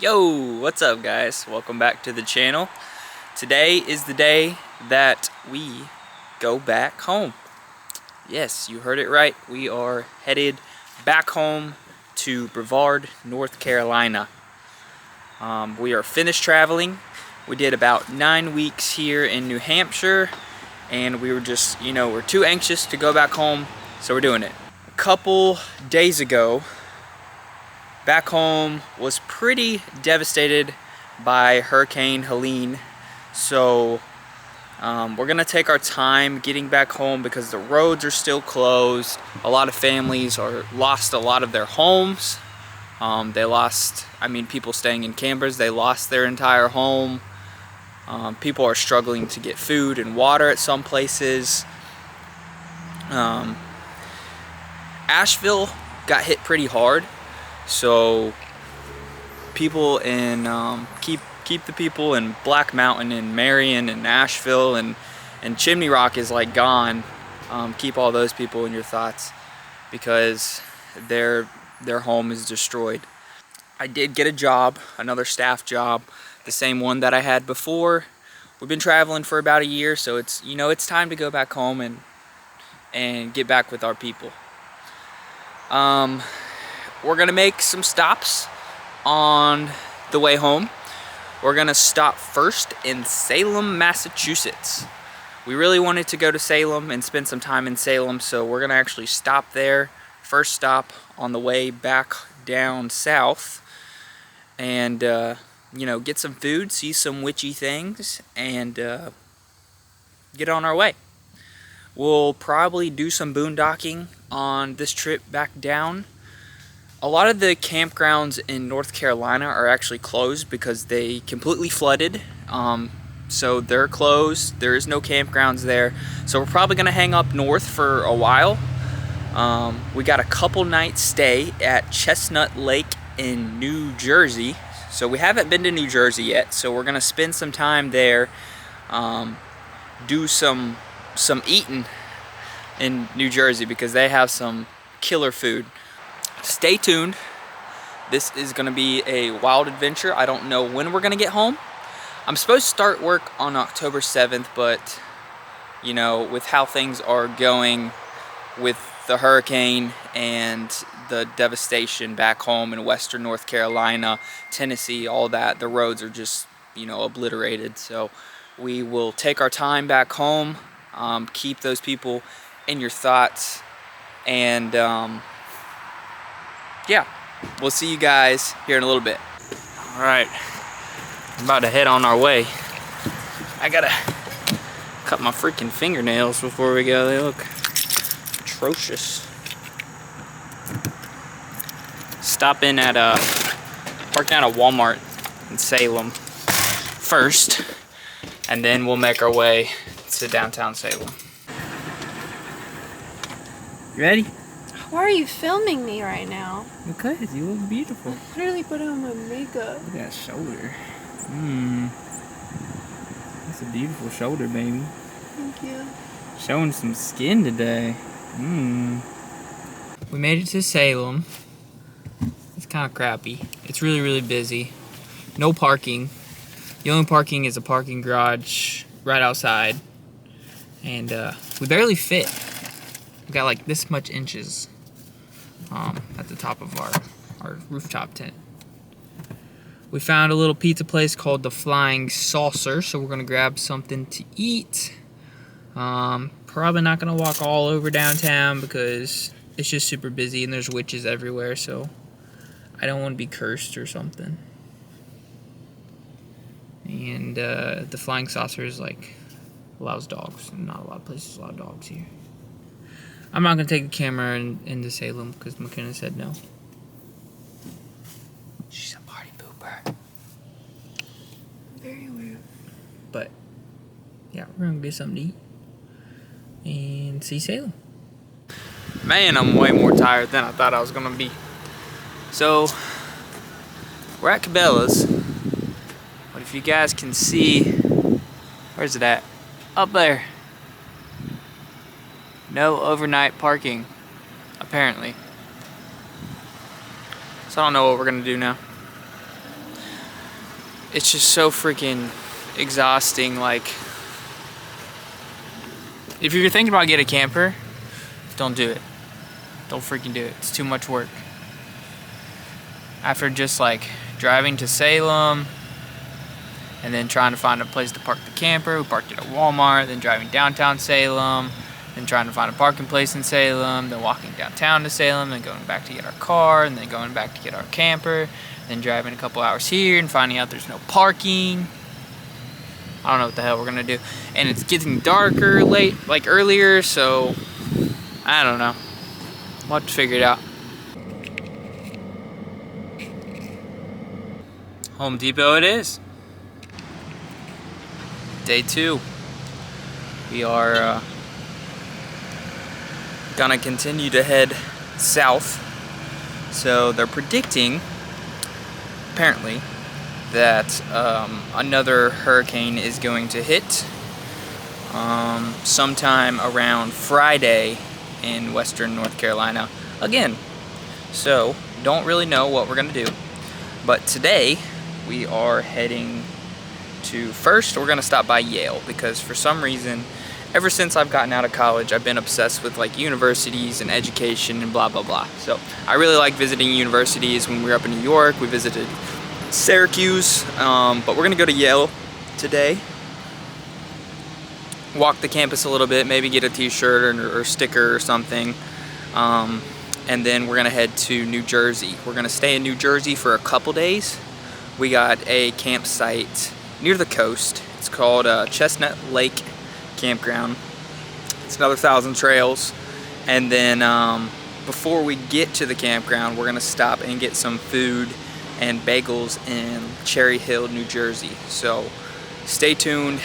Yo, what's up guys? Welcome back to the channel. Today is the day that we go back home. Yes, you heard it right. We are headed back home to Brevard, North Carolina. We are finished traveling. We did about 9 weeks here in New Hampshire, and we were just, we're too anxious to go back home, so we're doing it. A couple days ago, back home was pretty devastated by Hurricane Helene, so we're gonna take our time getting back home because the roads are still closed. A lot of families lost a lot of their homes. They lost, people staying in campers, they lost their entire home. People are struggling to get food and water at some places. Asheville got hit pretty hard. So people in keep the people in Black Mountain and Marion and Nashville and Chimney Rock is like gone. Keep all those people in your thoughts because their home is destroyed. I did get a job, another staff job, the same one that I had before. We've been traveling for about a year, so it's it's time to go back home and get back with our people. We're gonna make some stops on the way home. We're gonna stop first in Salem, Massachusetts. We really wanted to go to Salem and spend some time in Salem, so we're gonna actually stop there. First stop on the way back down south, and get some food, see some witchy things, and get on our way. We'll probably do some boondocking on this trip back down. A lot of the campgrounds in North Carolina are actually closed because they completely flooded. So they're closed. There is no campgrounds there. So we're probably gonna hang up north for a while. We got a couple nights stay at Chestnut Lake in New Jersey. So we haven't been to New Jersey yet. So we're gonna spend some time there, do some eating in New Jersey because they have some killer food. Stay tuned. This is gonna be a wild adventure. I don't know when we're gonna get home. I'm supposed to start work on October 7th, but with how things are going with the hurricane and the devastation back home in western North Carolina, Tennessee, all that, the roads are just obliterated. So we will take our time back home, keep those people in your thoughts, and yeah, we'll see you guys here in a little bit. All right, I'm about to head on our way. I gotta cut my freaking fingernails before we go. They look atrocious. Stopping at parking at a Walmart in Salem first, and then we'll make our way to downtown Salem. You ready? Why are you filming me right now? Because you look beautiful. I literally put on my makeup. Look at that shoulder. That's a beautiful shoulder, baby. Thank you. Showing some skin today. We made it to Salem. It's kind of crappy. It's really, really busy. No parking. The only parking is a parking garage right outside. And we barely fit. We got like this much inches at the top of our rooftop tent. We found a little pizza place called the Flying Saucer, so we're gonna grab something to eat. Probably not gonna walk all over downtown because it's just super busy and there's witches everywhere, so I don't want to be cursed or something. And the Flying Saucer is like allows dogs. Not a lot of places allow dogs here. I'm not gonna take the camera into Salem because McKenna said no. She's a party pooper. Very weird. But yeah, we're gonna get something to eat and see Salem. Man, I'm way more tired than I thought I was gonna be. So we're at Cabela's, but if you guys can see, where's it at? Up there. No overnight parking, apparently. So I don't know what we're gonna do now. it's just so freaking exhausting. Like, if you're thinking about getting a camper, don't do it. Don't freaking do it. It's too much work. After just like driving to Salem and then trying to find a place to park the camper, we parked it at Walmart, then driving downtown Salem, then trying to find a parking place in Salem, then walking downtown to Salem, then going back to get our car, and then going back to get our camper, then driving a couple hours here and finding out there's no parking. I don't know what the hell we're gonna do. And it's getting darker earlier, so I don't know. We'll have to figure it out. Home Depot it is. Day 2. We are gonna continue to head south. So they're predicting, apparently, that another hurricane is going to hit sometime around Friday in western North Carolina again. So don't really know what we're gonna do, but today we are heading to, first we're gonna stop by Yale, because for some reason ever since I've gotten out of college I've been obsessed with like universities and education and blah blah blah. So I really like visiting universities. When we were up in New York we visited Syracuse, but we're gonna go to Yale today, walk the campus a little bit, maybe get a t-shirt or sticker or something, and then we're gonna head to New Jersey. We're gonna stay in New Jersey for a couple days. We got a campsite near the coast. It's called Chestnut Lake Campground. It's another 1,000 trails. And then before we get to the campground, we're gonna stop and get some food and bagels in Cherry Hill, New Jersey. So stay tuned.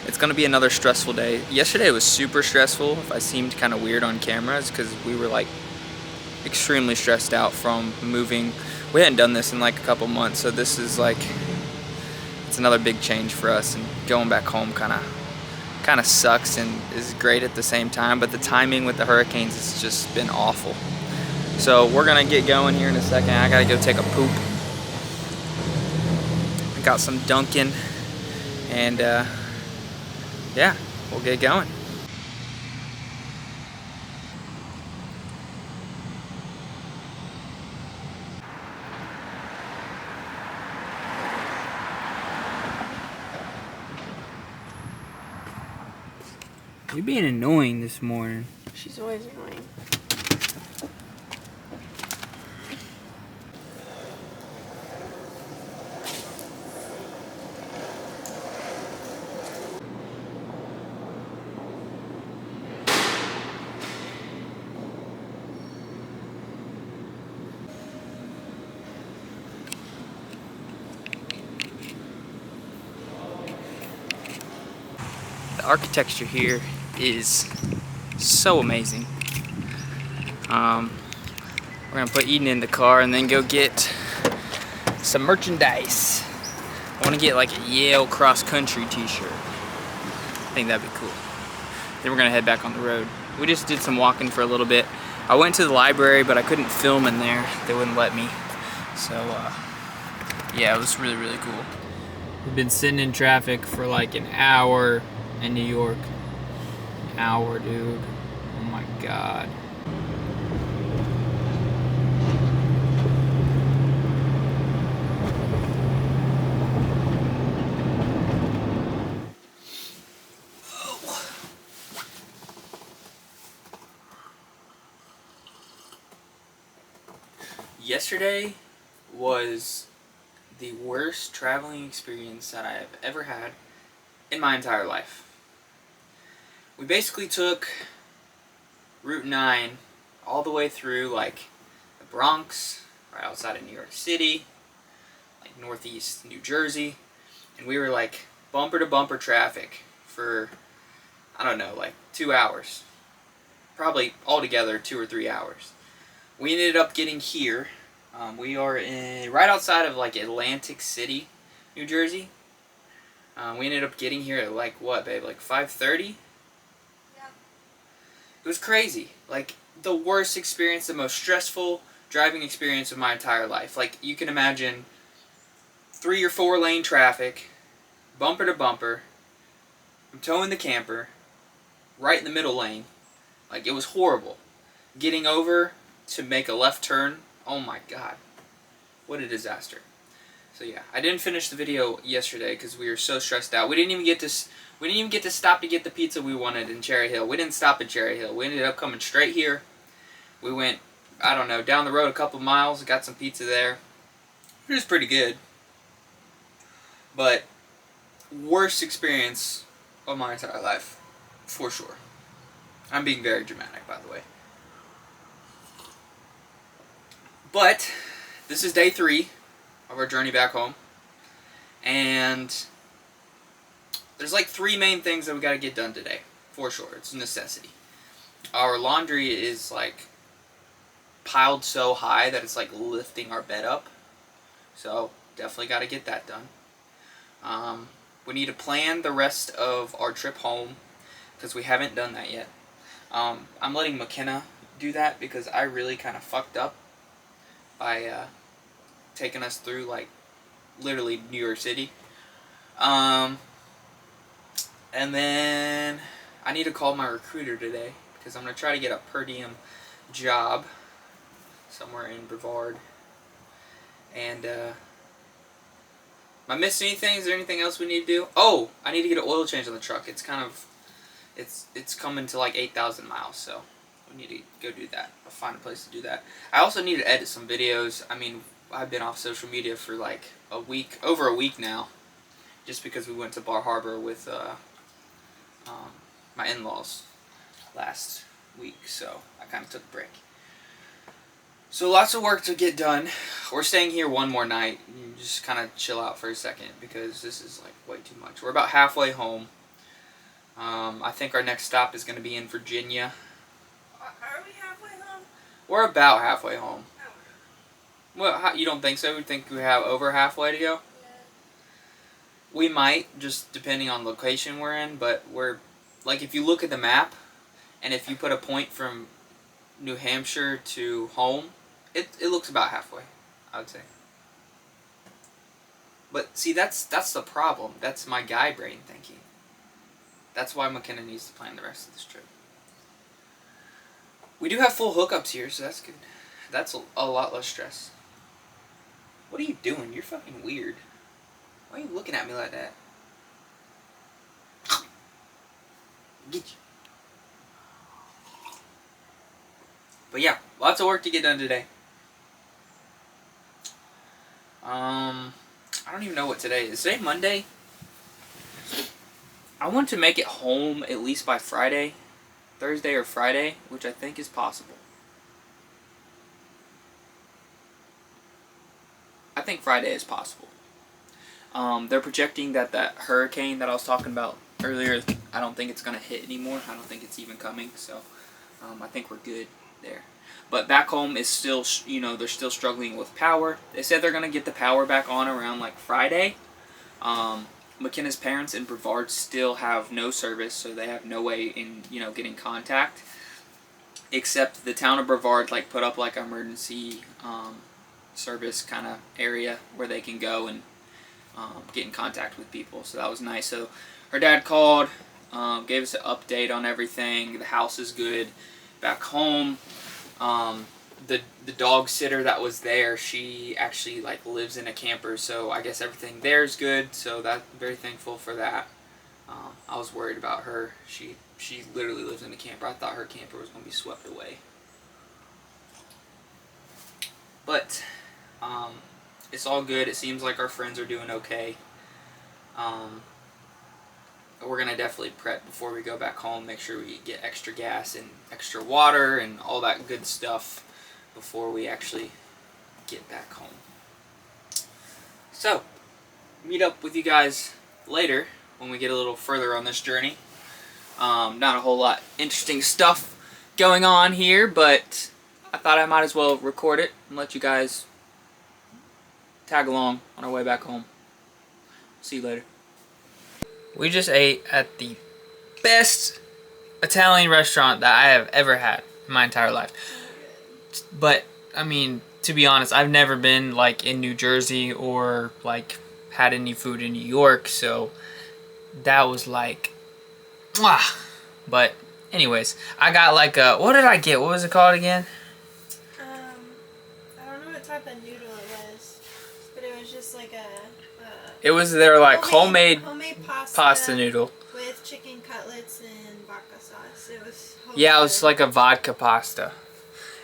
It's gonna be another stressful day. Yesterday was super stressful. If I seemed kind of weird on camera, it's because we were like extremely stressed out from moving. We hadn't done this in like a couple months, so this is like, it's another big change for us, and going back home kind of sucks and is great at the same time, but the timing with the hurricanes has just been awful. So we're gonna get going here in a second. I gotta go take a poop. I got some Dunkin', and yeah, we'll get going. You're being annoying this morning. She's always annoying. The architecture here is so amazing. We're gonna put Eden in the car and then go get some merchandise. I want to get like a Yale cross country t-shirt. I think that'd be cool. Then we're gonna head back on the road. We just did some walking for a little bit. I went to the library, but I couldn't film in there. They wouldn't let me. So yeah, it was really, really cool. We've been sitting in traffic for like an hour in New York. An hour, dude. Oh my God. Yesterday was the worst traveling experience that I have ever had in my entire life. We basically took Route 9 all the way through like the Bronx, right outside of New York City, like northeast New Jersey, and we were like bumper to bumper traffic for, I don't know, like 2 hours. Probably altogether 2 or 3 hours. We ended up getting here. We are right outside of like Atlantic City, New Jersey. We ended up getting here at like what, babe? Like 5:30? Yeah. It was crazy. Like the worst experience, the most stressful driving experience of my entire life. Like you can imagine 3 or 4 lane traffic, bumper to bumper. I'm towing the camper right in the middle lane. Like, it was horrible. Getting over to make a left turn, oh my god. What a disaster. So yeah, I didn't finish the video yesterday because we were so stressed out. We didn't even get to stop to get the pizza we wanted in Cherry Hill. We didn't stop at Cherry Hill. We ended up coming straight here. We went, I don't know, down the road a couple miles, got some pizza there. It was pretty good. But worst experience of my entire life, for sure. I'm being very dramatic, by the way. But this is day 3 of our journey back home, and there's like 3 main things that we got to get done today, for sure. It's a necessity. Our laundry is like piled so high that it's like lifting our bed up, so definitely got to get that done. We need to plan the rest of our trip home because we haven't done that yet. I'm letting McKenna do that because I really kind of fucked up by taking us through like literally New York City. And then I need to call my recruiter today because I'm going to try to get a per diem job somewhere in Brevard. And am I missing anything? Is there anything else we need to do? Oh, I need to get an oil change on the truck. It's kind of, it's coming to like 8,000 miles, so we need to go do that. I'll find a place to do that. I also need to edit some videos. I mean, I've been off social media for like a week, over a week now, just because we went to Bar Harbor with my in-laws last week, so I kind of took a break. So lots of work to get done. We're staying here one more night. Just kind of chill out for a second because this is like way too much. We're about halfway home. I think our next stop is going to be in Virginia. Are we halfway home? We're about halfway home. Well, you don't think so? You think we have over halfway to go? Yeah. We might, just depending on location we're in, but we're, like, if you look at the map, and if you put a point from New Hampshire to home, it looks about halfway, I would say. But see, that's the problem. That's my guy brain thinking. That's why McKenna needs to plan the rest of this trip. We do have full hookups here, so that's good. That's a lot less stress. What are you doing? You're fucking weird. Why are you looking at me like that? Get you. But yeah, lots of work to get done today. I don't even know what today is. Is today Monday? I want to make it home at least by Friday, Thursday or Friday, which I think is possible. I think Friday is possible. They're projecting that hurricane that I was talking about earlier, I don't think it's going to hit anymore. I don't think it's even coming, so I think we're good there. But back home is still, they're still struggling with power. They said they're going to get the power back on around like Friday. McKenna's parents in Brevard still have no service, so they have no way in, getting contact. Except the town of Brevard like put up like an emergency service kind of area where they can go and get in contact with people. So that was nice. So her dad called, gave us an update on everything. The house is good. Back home, the dog sitter that was there, she actually like lives in a camper, so I guess everything there is good, so I'm very thankful for that. I was worried about her. She literally lives in a camper. I thought her camper was going to be swept away. But it's all good. It seems like our friends are doing okay. We're going to definitely prep before we go back home, make sure we get extra gas and extra water and all that good stuff before we actually get back home. So, meet up with you guys later when we get a little further on this journey. Not a whole lot interesting stuff going on here, but I thought I might as well record it and let you guys tag along on our way back home. See you later. We just ate at the best Italian restaurant that I have ever had in my entire life. But, I mean, to be honest, I've never been, like, in New Jersey or, like, had any food in New York, so that was like, mwah. But anyways, I got like a, what did I get? What was it called again? I don't know what type of noodle it was, but it was just like it was their like homemade pasta noodle with chicken cutlets and vodka sauce. It was yeah, it was like a vodka pasta.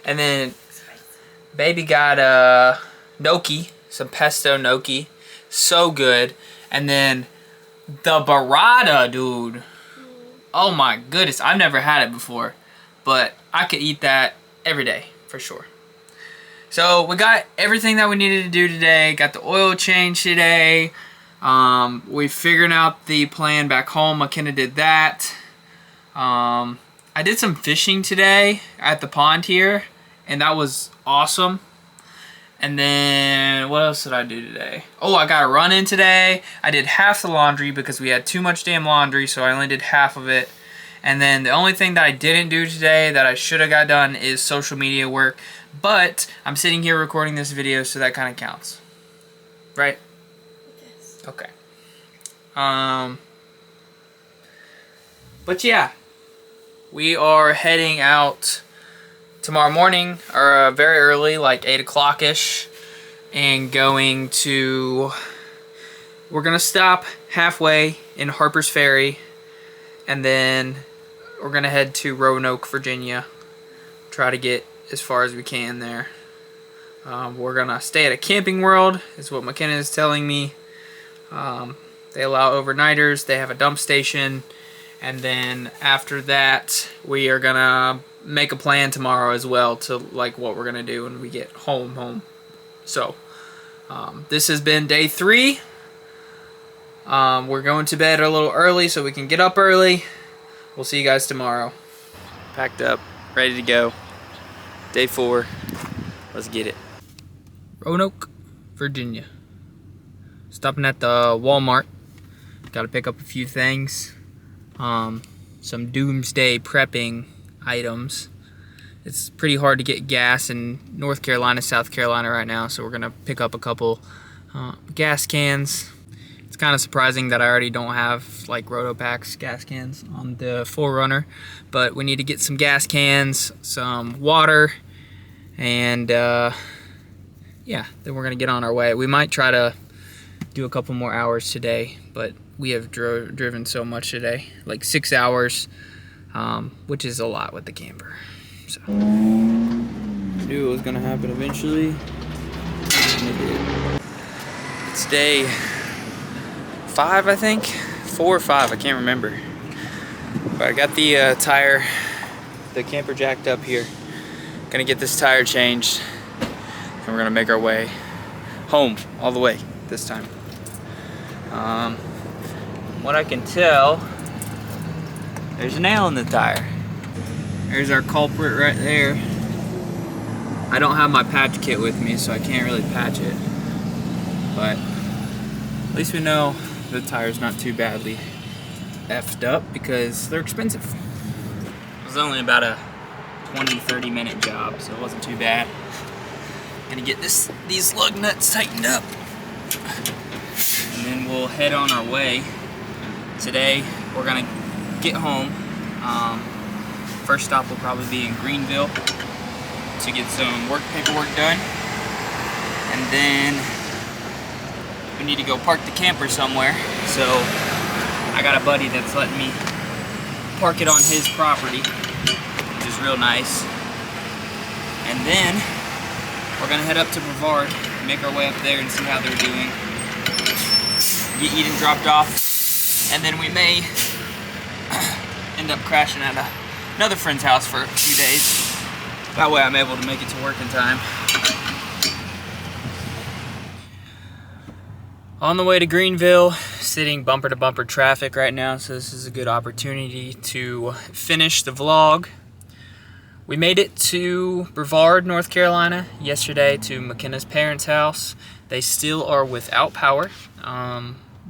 And then baby got gnocchi, some pesto gnocchi, so good. And then the burrata, dude. Oh my goodness, I've never had it before, but I could eat that every day for sure. So we got everything that we needed to do today. Got the oil change today. We figured out the plan back home. McKenna did that. I did some fishing today at the pond here, and that was awesome. And then what else did I do today? Oh, I got a run in today. I did half the laundry because we had too much damn laundry, so I only did half of it. And then the only thing that I didn't do today that I should have got done is social media work. But I'm sitting here recording this video, so that kind of counts. Right? Yes. Okay. But yeah, we are heading out tomorrow morning, or very early, like 8 o'clock-ish, and we're gonna stop halfway in Harper's Ferry, and then we're gonna head to Roanoke, Virginia, try to get as far as we can there. We're gonna stay at a Camping World, is what McKenna is telling me. They allow overnighters, they have a dump station, and then after that we are gonna make a plan tomorrow as well to like what we're gonna do when we get home. So this has been day 3. We're going to bed a little early so we can get up early. We'll see you guys tomorrow. Packed up, ready to go. Day 4. Let's get it. Roanoke, Virginia. Stopping at the Walmart. Got to pick up a few things. Some doomsday prepping items. It's pretty hard to get gas in North Carolina, South Carolina right now, so we're gonna pick up a couple gas cans. It's kind of surprising that I already don't have like Rotopax gas cans on the 4Runner, but we need to get some gas cans, some water, and yeah, then we're gonna get on our way. We might try to do a couple more hours today, but we have driven so much today, like 6 hours, which is a lot with the camper. So knew it was gonna happen eventually. It's day 5, I think, 4 or 5, I can't remember. But I got the the camper jacked up here. Gonna get this tire changed, and we're gonna make our way home all the way this time. What I can tell, there's a nail in the tire. There's our culprit right there. I don't have my patch kit with me, so I can't really patch it. But at least we know the tire's not too badly effed up because they're expensive. It was only about a 20-30 minute job, so it wasn't too bad. Gonna get these lug nuts tightened up, and then we'll head on our way. Today we're gonna get home. First stop will probably be in Greenville to get some work paperwork done, and then we need to go park the camper somewhere. So I got a buddy that's letting me park it on his property, which is real nice. And then we're gonna head up to Brevard, make our way up there and see how they're doing. Get Eden dropped off, and then we may end up crashing at another friend's house for a few days. That way I'm able to make it to work in time. On the way to Greenville, sitting bumper to bumper traffic right now, so this is a good opportunity to finish the vlog. We made it to Brevard, North Carolina yesterday, to McKenna's parents' house. They still are without power.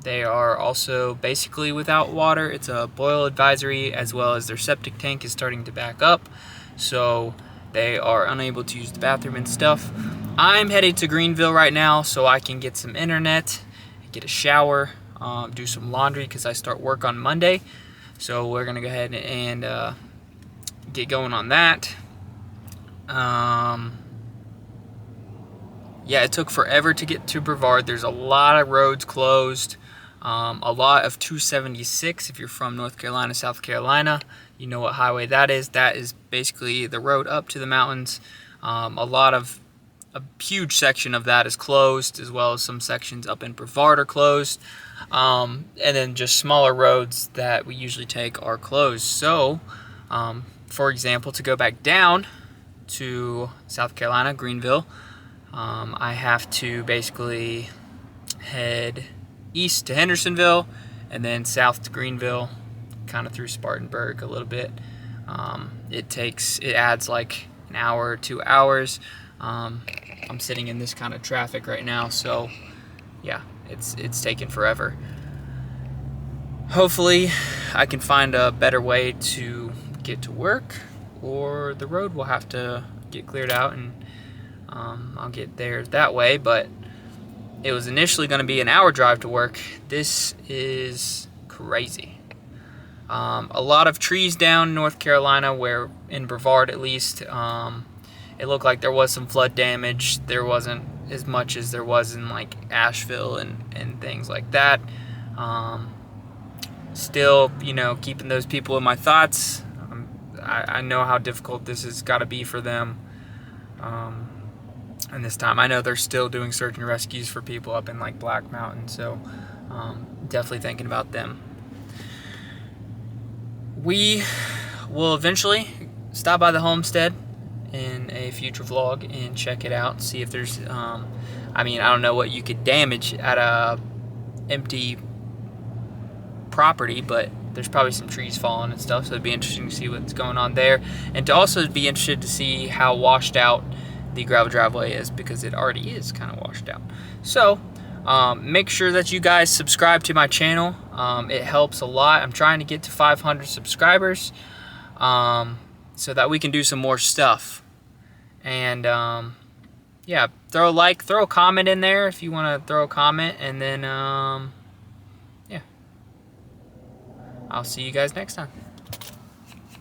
They are also basically without water. It's a boil advisory, as well as their septic tank is starting to back up, so they are unable to use the bathroom and stuff. I'm headed to Greenville right now so I can get some internet, get a shower, do some laundry because I start work on Monday. So we're gonna go ahead and get going on that. Yeah, it took forever to get to Brevard. There's a lot of roads closed. A lot of 276. If you're from North Carolina, South Carolina, you know what highway that is. That is basically the road up to the mountains. A huge section of that is closed, as well as some sections up in Brevard are closed. And then just smaller roads that we usually take are closed. So, for example, to go back down to South Carolina, Greenville, I have to basically head east to Hendersonville and then south to Greenville, kind of through Spartanburg a little bit. It adds like an hour or 2 hours. I'm sitting in this kind of traffic right now, so yeah, it's taken forever. Hopefully I can find a better way to get to work, or the road will have to get cleared out and I'll get there that way. But it was initially going to be an hour drive to work. This is crazy. A lot of trees down in North Carolina, where in Brevard at least, it looked like there was some flood damage. There wasn't as much as there was in like Asheville and things like that. Still, you know, keeping those people in my thoughts. I know how difficult this has got to be for them. And this time, I know they're still doing search and rescues for people up in like Black Mountain, so definitely thinking about them. We will eventually stop by the homestead in a future vlog and check it out, see if there's, I mean, I don't know what you could damage at a empty property, but there's probably some trees falling and stuff, so it'd be interesting to see what's going on there, and to also be interested to see how washed out the gravel driveway is, because it already is kind of washed out. So make sure that you guys subscribe to my channel. It helps a lot. I'm trying to get to 500 subscribers so that we can do some more stuff. And yeah, throw a like, throw a comment in there if you want to throw a comment, and then yeah, I'll see you guys next time.